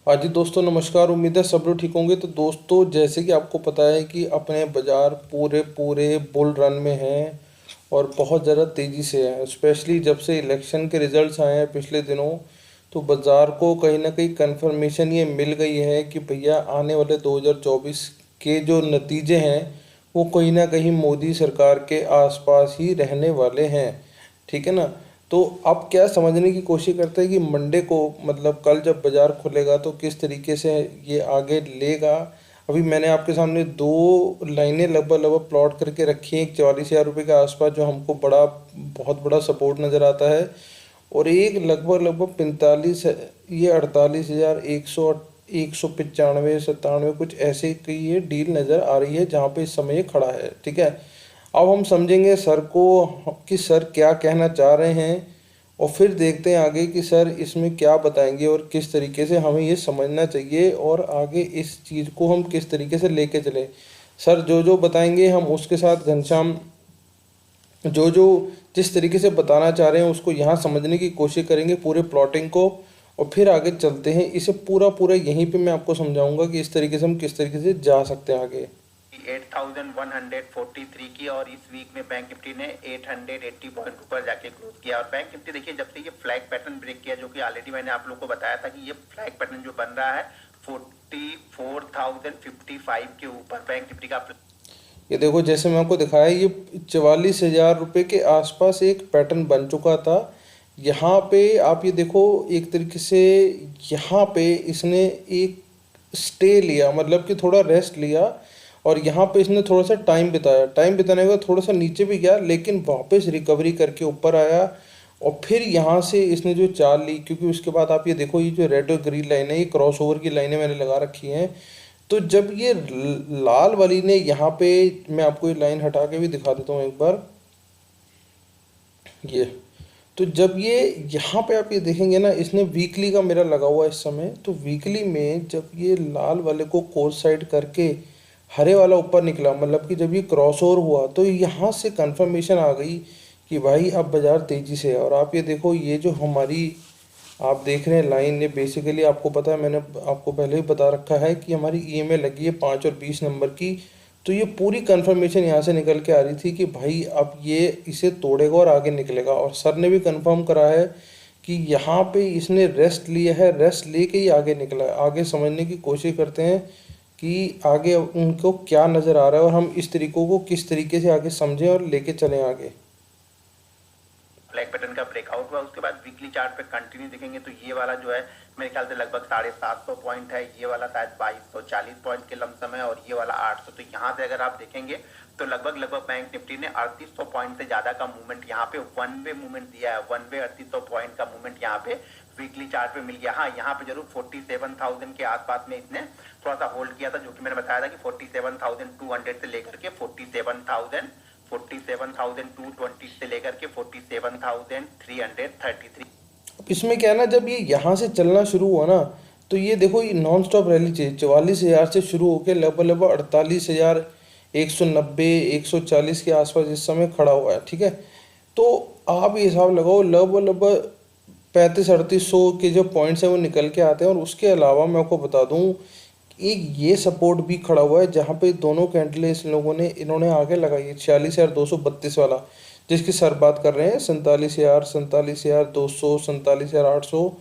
हाँ जी दोस्तों, नमस्कार। उम्मीद है सब लोग ठीक होंगे। तो दोस्तों, जैसे कि आपको पता है कि अपने बाज़ार पूरे पूरे बुल रन में हैं और बहुत ज़्यादा तेज़ी से हैं। स्पेशली जब से इलेक्शन के रिजल्ट्स आए हैं पिछले दिनों, तो बाज़ार को कहीं ना कहीं कंफर्मेशन ये मिल गई है कि भैया आने वाले 2024 के जो नतीजे हैं वो कहीं ना कहीं मोदी सरकार के आसपास ही रहने वाले हैं। ठीक है ना। तो अब क्या समझने की कोशिश करते हैं कि मंडे को, मतलब कल जब बाज़ार खुलेगा तो किस तरीके से ये आगे लेगा। अभी मैंने आपके सामने दो लाइनें लगभग लगभग प्लॉट करके रखी हैं। एक 44,000 रुपये के आसपास जो हमको बहुत बड़ा सपोर्ट नज़र आता है, और एक लगभग लगभग 45, ये 48,195 कुछ ऐसे की ये डील नज़र आ रही है जहाँ पे इस समय ये खड़ा है। ठीक है। अब हम समझेंगे सर को कि सर क्या कहना चाह रहे हैं, और फिर देखते हैं आगे कि सर इसमें क्या बताएंगे और किस तरीके से हमें ये समझना चाहिए और आगे इस चीज़ को हम किस तरीके से लेके चले। सर जो जो बताएंगे हम उसके साथ घनश्याम जो जो जिस तरीके से बताना चाह रहे हैं उसको यहाँ समझने की कोशिश करेंगे पूरे प्लॉटिंग को, और फिर आगे चलते हैं। इसे पूरा पूरा यहीं पे मैं आपको समझाऊंगा कि इस तरीके से हम किस तरीके से जा सकते हैं आगे। 8,143 की, और इस वीक में बैंक निफ्टी ने 880 पॉइंट ऊपर जाके क्लोज किया। और बैंक निफ्टी देखिए, जब से ये फ्लैग पैटर्न ब्रेक किया, जो कि ऑलरेडी मैंने आप लोग को बताया था कि ये फ्लैग पैटर्न जो बन रहा है 44,055 के ऊपर बैंक निफ्टी का। ये देखो, जैसे मैं आपको दिखाया, ये 44,000 रुपये के आसपास एक पैटर्न बन चुका था। यहाँ पे आप ये देखो, एक तरीके से यहाँ पे इसने एक स्टे लिया, मतलब कि थोड़ा रेस्ट लिया, और यहाँ पे इसने थोड़ा सा टाइम बिताया। टाइम बिताने के बाद थोड़ा सा नीचे भी गया, लेकिन वापस रिकवरी करके ऊपर आया। और फिर यहाँ से इसने जो चाल ली, क्योंकि उसके बाद आप ये देखो, ये जो रेड और ग्रीन लाइन है, ये क्रॉस ओवर की लाइनें मैंने लगा रखी हैं। तो जब ये लाल वाली ने यहाँ पे, मैं आपको ये लाइन हटा के भी दिखा देता हूँ एक बार, ये, तो जब ये यहाँ पे आप ये देखेंगे ना, इसने वीकली का मेरा लगा हुआ है इस समय, तो वीकली में जब ये लाल वाले को कोर्स साइड करके हरे वाला ऊपर निकला, मतलब कि जब ये क्रॉस ओवर हुआ, तो यहाँ से कंफर्मेशन आ गई कि भाई अब बाज़ार तेज़ी से है। और आप ये देखो, ये जो हमारी आप देख रहे हैं लाइन, ये बेसिकली आपको पता है, मैंने आपको पहले ही बता रखा है कि हमारी ईएमए लगी है 5 और 20 नंबर की। तो ये पूरी कंफर्मेशन यहाँ से निकल के आ रही थी कि भाई अब ये इसे तोड़ेगा और आगे निकलेगा। और सर ने भी कंफर्म करा है कि यहाँ पे इसने रेस्ट लिया है, रेस्ट लेके ही आगे निकला है। आगे समझने की कोशिश करते हैं कि आगे उनको क्या नज़र आ रहा है, और हम इस तरीकों को किस तरीके से आगे समझें और लेके चलें आगे। फ्लैग पैटर्न का ब्रेकआउट हुआ, उसके बाद वीकली चार्ट पे कंटिन्यू दिखेंगे तो ये वाला जो है मेरे ख्याल से लगभग 750 पॉइंट है, ये वाला शायद 2240 पॉइंट के लमसम है, और ये वाला 800। तो यहाँ से अगर आप देखेंगे तो लगभग लगभग बैंक निफ्टी ने 3800 पॉइंट से ज्यादा का मूवमेंट यहाँ पे वन वे मूवमेंट दिया है। वन वे 3800 पॉइंट का मूवमेंट यहाँ पे वीकली चार्ट पे मिल गया। हाँ, यहाँ पे जरूर 47,000 के आसपास में इसने थोड़ा सा होल्ड किया था, जो कि मैंने बताया था कि 47,200 से लेकर के 47,220 से लेकर के 47,333। इसमें क्या है ना, जब ये यहाँ से चलना शुरू हुआ ना, तो ये देखो, ये नॉन स्टॉप रैली चाहिए। 44,000 से शुरू होकर लगभग लगभग 48,190 140 के आसपास इस समय खड़ा हुआ है। ठीक है। तो आप ये हिसाब लगाओ, लगभग लगभग 35-3800 के जो पॉइंट्स हैं वो निकल के आते हैं। और उसके अलावा मैं आपको बता दूं, एक ये सपोर्ट भी खड़ा हुआ है जहाँ पे दोनों कैंडल इस लोगों ने इन्होंने आगे लगाई है, 46,232 वाला, जिसकी सर बात कर रहे हैं। 47,000, 47,200, 47,800,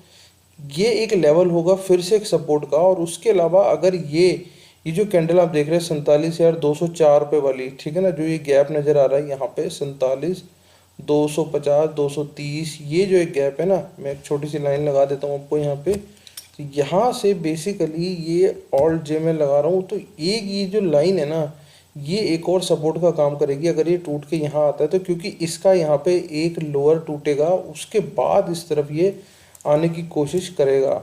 ये एक लेवल होगा फिर से एक सपोर्ट का। और उसके अलावा अगर ये जो कैंडल आप देख रहे हैं 47,204 रुपये वाली, ठीक है ना, जो ये गैप नज़र आ रहा है यहाँ पे 47,250, 230, ये जो एक गैप है ना, मैं एक छोटी सी लाइन लगा देता हूँ आपको यहाँ पे। तो यहाँ से बेसिकली ये ऑल्ट जे में लगा रहा हूँ, तो एक ये जो लाइन है ना, ये एक और सपोर्ट का काम करेगी अगर ये टूट के यहाँ आता है तो, क्योंकि इसका यहाँ पे एक लोअर टूटेगा, उसके बाद इस तरफ ये आने की कोशिश करेगा।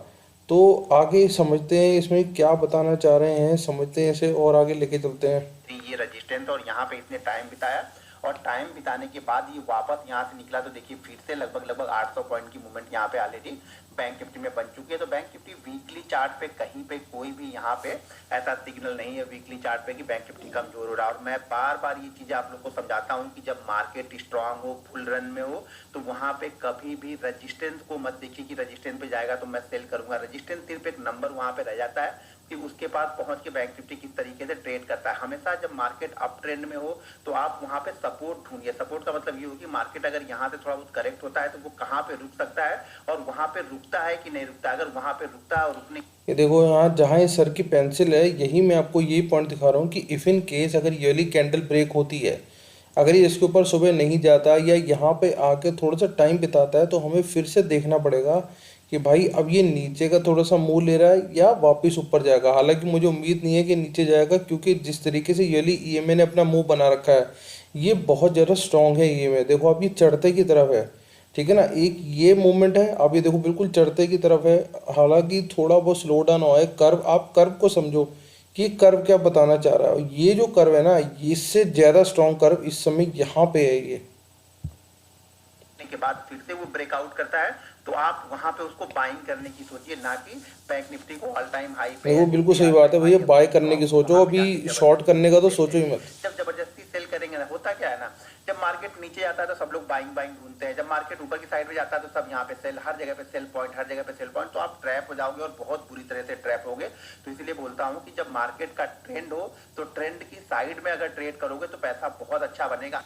तो आगे समझते हैं इसमें क्या बताना चाह रहे हैं, समझते हैं इसे और आगे लेके चलते हैं। ये रजिस्टेंस, और यहाँ पे इसने टाइम बिताया, और टाइम बिताने के बाद ये वापस यहाँ से निकला, तो देखिए फिर से लगभग लगभग 800 पॉइंट की मूवमेंट यहाँ पे ऑलरेडी बैंक निफ्टी में बन चुकी है। तो बैंक निफ्टी वीकली चार्ट पे कहीं पे कोई भी यहाँ पे ऐसा सिग्नल नहीं है वीकली चार्ट पे कि बैंक निफ्टी कमजोर हो रहा है। और मैं बार बार ये चीजें आप लोग को समझाता हूँ कि जब मार्केट स्ट्रांग हो, फुल रन में हो, तो वहां पे कभी भी रेजिस्टेंस को मत देखिए कि रेजिस्टेंस पे जाएगा तो मैं सेल करूंगा। रेजिस्टेंस सिर्फ एक नंबर वहां पे रह जाता है कि उसके पास पहुंच के बैंक निफ्टी किस तरीके से ट्रेड करता है। हमेशा जब मार्केट अप ट्रेंड में हो तो आप वहां पे सपोर्ट ढूंढिए। सपोर्ट का मतलब ये हो कि मार्केट अगर यहाँ से थोड़ा बहुत करेक्ट होता है तो वो कहाँ पे रुक सकता है और वहां पे रुकता है कि नहीं रुकता। अगर वहां पे रुकता है और रुकने ये देखो यहाँ जहाँ ये सर की पेंसिल है, यही मैं आपको यही पॉइंट दिखा रहा हूँ कि इफ़ इन केस अगर येली कैंडल ब्रेक होती है, अगर ये इसके ऊपर सुबह नहीं जाता या यहाँ पे आके थोड़ा सा टाइम बिताता है, तो हमें फिर से देखना पड़ेगा कि भाई अब ये नीचे का थोड़ा सा मुंह ले रहा है या वापस ऊपर जाएगा। हालांकि मुझे उम्मीद नहीं है कि नीचे जाएगा, क्योंकि जिस तरीके से येली ईएमए ने अपना मुंह बना रखा है, ये बहुत ज़्यादा स्ट्रांग है ईएमए। देखो अब ये चढ़ते की तरफ है, ठीक है ना। एक ये मूवमेंट है, अब ये देखो बिल्कुल चढ़ते की तरफ है। हालांकि थोड़ा बहुत स्लो डाउन हुआ है। कर्व, आप कर्व को समझो कि कर्व क्या बताना चाह रहा है। ये जो कर्व है ना, इससे ज़्यादा स्ट्रांग कर्व इस समय यहाँ पे है ये। के बाद फिर से वो ब्रेकआउट करता है तो आप वहां पे उसको बाइंग करने की सोचिए, ना कि बैंक निफ्टी को ऑल टाइम हाई पे। वो बिल्कुल सही बात है भैया, बाय करने की सोचो, अभी शॉर्ट करने का तो सोचो ही मत। जब जबरदस्ती सेल करेंगे ना, होता क्या है ना, जब मार्केट नीचे जाता है तो सब लोग बाइंग बाइंग ढूंढते हैं। जब मार्केट ऊपर की साइड में जाता है तो सब यहाँ पे सेल, हर जगह पे सेल पॉइंट, हर जगह पे सेल पॉइंट। तो आप ट्रैप हो जाओगे और बहुत बुरी तरह से ट्रैप होगे। तो इसलिए बोलता हूँ कि जब मार्केट का ट्रेंड हो तो ट्रेंड की साइड में अगर ट्रेड करोगे तो पैसा बहुत अच्छा बनेगा।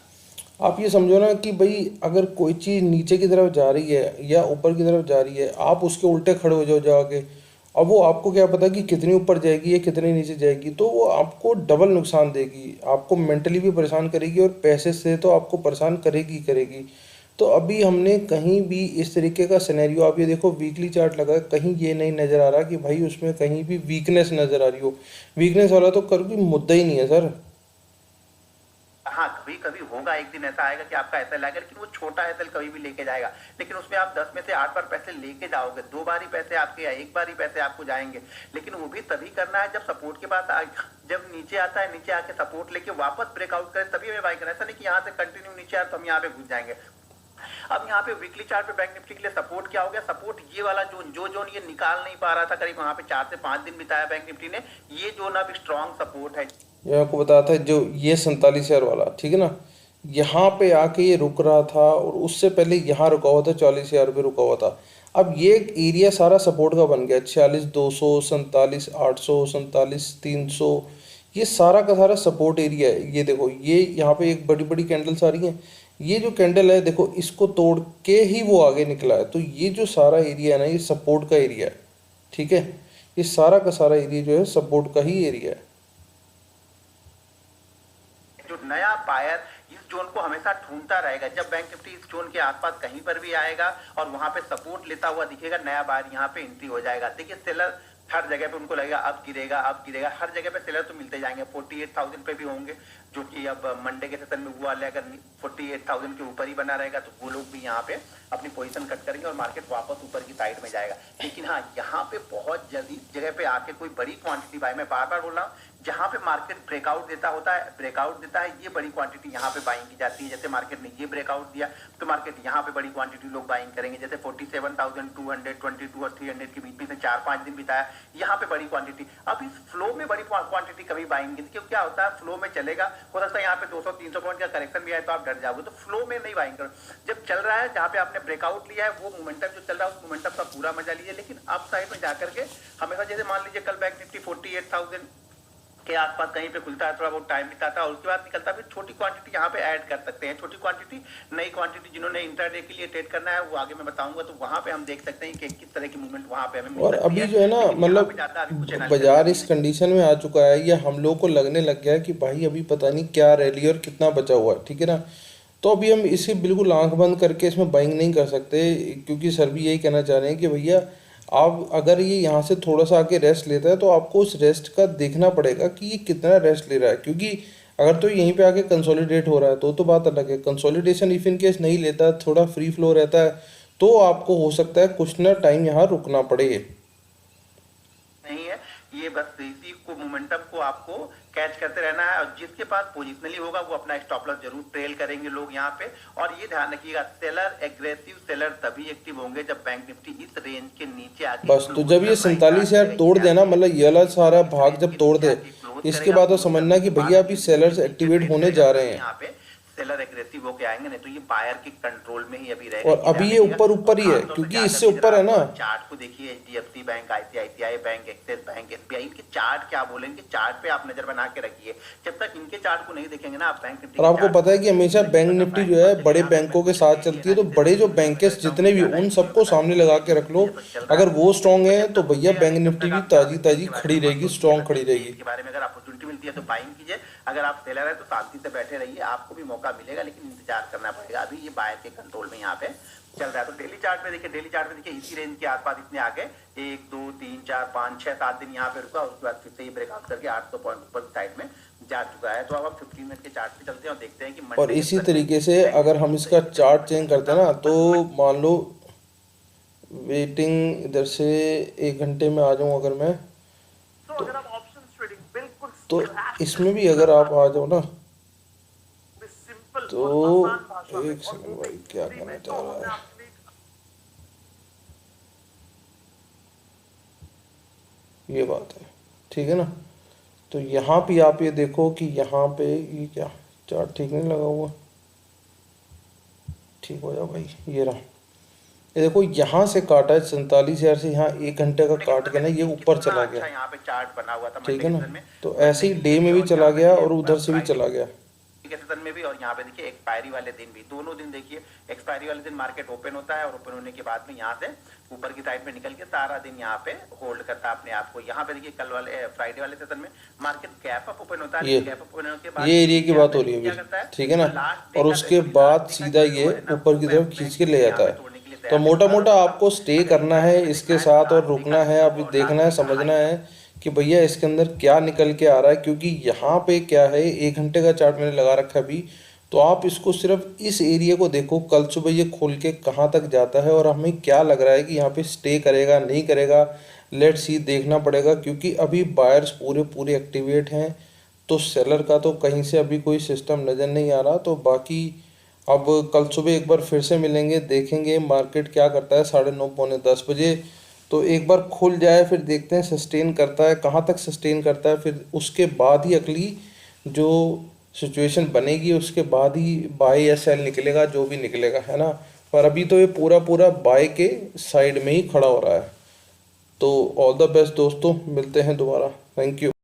आप ये समझो ना कि भाई अगर कोई चीज़ नीचे की तरफ जा रही है या ऊपर की तरफ जा रही है, आप उसके उल्टे खड़े हो जाओ जाके, अब वो आपको क्या पता कि कितनी ऊपर जाएगी या कितनी नीचे जाएगी, तो वो आपको डबल नुकसान देगी। आपको मेंटली भी परेशान करेगी और पैसे से तो आपको परेशान करेगी करेगी। तो अभी हमने कहीं भी इस तरीके का सिनेरियो, आप ये देखो वीकली चार्ट लगा, कहीं ये नहीं नज़र आ रहा कि भाई उसमें कहीं भी वीकनेस नज़र आ रही हो। वीकनेस वाला तो कभी मुद्दा ही नहीं है सर। हाँ, कभी कभी होगा, एक दिन ऐसा आएगा कि आपका एसएल आएगा, लेकिन वो छोटा एसएल कभी भी लेके जाएगा। लेकिन उसमें आप 10 में से 8 बार पैसे लेके जाओगे, 2 बार ही पैसे आपके या 1 बार ही पैसे आपको जाएंगे। लेकिन वो भी तभी करना है जब सपोर्ट के पास जब नीचे आता है, नीचे आके सपोर्ट लेके वापस ब्रेकआउट करे तभी हमें बाई करना है। ऐसा नहीं कि यहाँ से कंटिन्यू नीचे आए तो हम यहाँ पे घुस जाएंगे। अब यहाँ पे वीकली चार्ट पे बैंक निफ्टी के लिए सपोर्ट क्या हो गया, सपोर्ट ये वाला जोन ये निकाल नहीं पा रहा था, करीब वहां पे 4 से 5 दिन बिताया बैंक निफ्टी ने। ये जोन अब स्ट्रॉन्ग सपोर्ट है। ये आपको बताया था जो ये 47,000 वाला, ठीक है ना, यहाँ पे आके ये रुक रहा था और उससे पहले यहाँ रुका हुआ था, 40,000 पे रुका हुआ था। अब ये एक एरिया सारा सपोर्ट का बन गया, 46,200, 47,800, 47,300, ये सारा का सारा सपोर्ट एरिया है। ये देखो ये यहाँ पे एक बड़ी बड़ी कैंडल्स आ रही हैं, ये जो कैंडल है देखो इसको तोड़ के ही वो आगे निकला है। तो ये जो सारा एरिया है ना, ये सपोर्ट का एरिया है, ठीक है। ये सारा का सारा एरिया जो है सपोर्ट का ही एरिया है। जो नया बायर इस जोन को हमेशा ढूंढता रहेगा। जब बैंक निफ्टी इस जोन के आसपास कहीं पर भी आएगा और वहां पे सपोर्ट लेता हुआ दिखेगा, नया बायर यहाँ पे एंट्री हो जाएगा। देखिए सेलर हर जगह पे उनको लगेगा अब गिरेगा अब गिरेगा, हर जगह पे सेलर तो मिलते जाएंगे। 48,000 पे भी होंगे, जो कि अब मंडे के सेशन में हुआ, अगर 48,000 के ऊपर ही बना रहेगा तो वो लोग भी यहाँ पे अपनी पोजीशन कट करेंगे और मार्केट वापस ऊपर की साइड में जाएगा। लेकिन हाँ, यहाँ पे बहुत जल्दी जगह पे आके कोई बड़ी क्वांटिटी बाय, मैं बार बार बोल रहा हूँ, जहां पे मार्केट ब्रेकआउट देता है ये बड़ी क्वांटिटी यहाँ पे बाइंग की जाती है। जैसे मार्केट ने ये ब्रेकआउट दिया तो मार्केट यहाँ पे बड़ी क्वांटिटी लोग बाइंग करेंगे। जैसे 47,222 और 300 के बीच में से 4-5 दिन बिताया, यहाँ पे बड़ी क्वांटिटी। अब इस फ्लो में बड़ी क्वांटिटी कभी बाइंग, क्योंकि क्या होता है फ्लो में चलेगा, हो सकता है यहाँ पे 200-300 पॉइंट का करेक्शन भी आए तो आप डर जाओगे। तो फ्लो में नहीं बाइंग करो। जब चल रहा है, जहाँ पे आपने ब्रेकआउट लिया है, वो मोमेंटम जो चल रहा है उस मोमेंटम का पूरा मजा लीजिए। लेकिन अप साइड में जाकर के हमेशा, जैसे मान लीजिए कल बैंक निफ्टी 48,000 के आसपास कहीं पे खुलता है, थोड़ा बहुत टाइम बिताता है और उसके बाद निकलता है, फिर छोटी क्वांटिटी यहाँ पे ऐड कर सकते हैं। छोटी क्वांटिटी, नई क्वांटिटी जिन्होंने इंट्राडे के लिए ट्रेड करना है वो आगे मैं बताऊंगा, तो वहां पे हम देख सकते हैं कि किस तरह की मूवमेंट वहां पे हमें। और अभी जो है ना, मतलब बाजार इस कंडीशन में आ चुका है, ये हम लोग को लगने लग गया है कि भाई अभी पता नहीं क्या रैली और कितना बचा हुआ है, ठीक है ना। तो अभी हम इसे बिल्कुल आंख बंद करके इसमें बाइंग नहीं कर सकते, क्योंकि सर भी यही कहना चाह रहे हैं कि भैया आप अगर ये यहाँ से थोड़ा सा आके रेस्ट लेता है तो आपको उस रेस्ट का देखना पड़ेगा कि ये कितना रेस्ट ले रहा है। क्योंकि अगर तो यहीं पे आके कंसोलिडेट हो रहा है तो बात अलग है। कंसोलिडेशन इफ इन केस नहीं लेता, थोड़ा फ्री फ्लो रहता है, तो आपको हो सकता है कुछ ना टाइम यहाँ रुकना पड़े। नहीं है ये बस इसी को मोमेंटम को आपको कैच करते रहना है, और जिसके पास पोजिशनली होगा वो अपना स्टॉप लॉस जरूर ट्रेल करेंगे लोग यहाँ पे। और ये ध्यान रखिएगा, सेलर एग्रेसिव सेलर तभी एक्टिव होंगे जब बैंक निफ्टी इस रेंज के नीचे आके बस। तो जब ये 47,000 तोड़ देना, मतलब ये वाला सारा भाग जब तोड़ दे, इसके बाद तो समझना कि भैया अभी सेलर्स एक्टिवेट होने जा रहे हैं, यहाँ पे सेलर एग्रेसिव होके आएंगे, नहीं तो ये बायर के कंट्रोल में ही अभी रहेगा। और अभी ये ऊपर ही है, क्योंकि इससे ऊपर है ना। चार्ट को देखिए, HDFC bank, ICICI bank, axis bank, SBI, इनके चार्ट क्या बोलेंगे, चार्ट पे आप नजर बना के रखिए। जब तक इनके चार्ट को नहीं देखेंगे ना आप बैंक निफ्टी। और आपको पता है कि हमेशा बैंक निफ्टी जो है बड़े बैंकों के साथ चलती है, तो बड़े जो बैंकर्स जितने भी उन सबको सामने लगा के रख लो। अगर वो स्ट्रांग है तो भैया बैंक निफ्टी भी ताजी ताजी खड़ी रहेगी, स्ट्रांग खड़ी रहेगी। इसके बारे में अगर अपॉर्चुनिटी मिलती है तो बाइंग कीजिए, अगर आप सेलर है तो शांति से बैठे रहिए, आपको भी मौका मिलेगा, लेकिन इंतजार करना पड़ेगा। अभी ये बायर के कंट्रोल में यहाँ पे चल रहा है। तो डेली चार्ट में देखिए, डेली चार्ट में देखिए इसी रेंज के आसपास इसने आगे 1 2 3 4 5 6 7 दिन यहाँ पे रुका, उसके बाद फिर से ये ब्रेकआउट करके 800 पॉइंट ऊपर साइड में जा चुका है। तो अब हम 15 मिनट के चार्ट पे चलते हैं और देखते हैं कि और इसी तरीके से अगर हम इसका चार्ट चेंज करते हैं ना, तो मान लो वेटिंग इधर से 1 घंटे में आ जाऊँ अगर मैं, तो इसमें भी अगर आप आ जाओ ना, तो एक सेकंड भाई, क्या करना चाह रहा है। ये बात है, ठीक है ना। तो यहाँ पे आप ये देखो कि यहाँ पे ये क्या चार्ट ठीक नहीं लगा हुआ, ठीक हो जाओ भाई। ये रहा, ये देखो यहाँ से काटा है 47,000 से, यहाँ 1 घंटे का काट के ना ये ऊपर चला गया, यहाँ पे चार्ट बना हुआ था, ठीक है ना। तो ऐसे ही डे में भी चला गया और उधर से भी चला गया सेशन में भी। और यहाँ पे देखिए एक्सपायरी वाले दिन भी, दोनों दिन देखिए, एक्सपायरी वाले दिन मार्केट ओपन होता है और ओपन होने के बाद में यहाँ से ऊपर की साइड में निकल के सारा दिन यहाँ पे होल्ड करता है अपने आप को। यहाँ पे देखिए कल वाले फ्राइडे वाले सेशन में मार्केट गैप अप ओपन होता है, गैप अप ओपन होने के बाद ये एरिया की बात हो रही है अभी, ठीक है ना। और उसके बाद सीधा ये ऊपर की तरफ खींच के ले जाता है। तो मोटा मोटा आपको स्टे करना है इसके साथ और रुकना है, अभी देखना है, समझना है कि भैया इसके अंदर क्या निकल के आ रहा है। क्योंकि यहाँ पे क्या है, 1 घंटे का चार्ट मैंने लगा रखा है अभी, तो आप इसको सिर्फ इस एरिया को देखो, कल सुबह ये खोल के कहाँ तक जाता है और हमें क्या लग रहा है कि यहाँ पे स्टे करेगा नहीं करेगा। लेट्स सी, देखना पड़ेगा, क्योंकि अभी बायर्स पूरे पूरे एक्टिवेट हैं, तो सेलर का तो कहीं से अभी कोई सिस्टम नज़र नहीं आ रहा। तो बाकी अब कल सुबह एक बार फिर से मिलेंगे, देखेंगे मार्केट क्या करता है 9:30 पौने 10 बजे। तो एक बार खुल जाए फिर देखते हैं सस्टेन करता है, कहाँ तक सस्टेन करता है, फिर उसके बाद ही अगली जो सिचुएशन बनेगी उसके बाद ही बाय या सेल निकलेगा, जो भी निकलेगा, है ना। पर अभी तो ये पूरा पूरा बाय के साइड में ही खड़ा हो रहा है। तो ऑल द बेस्ट दोस्तों, मिलते हैं दोबारा, थैंक यू।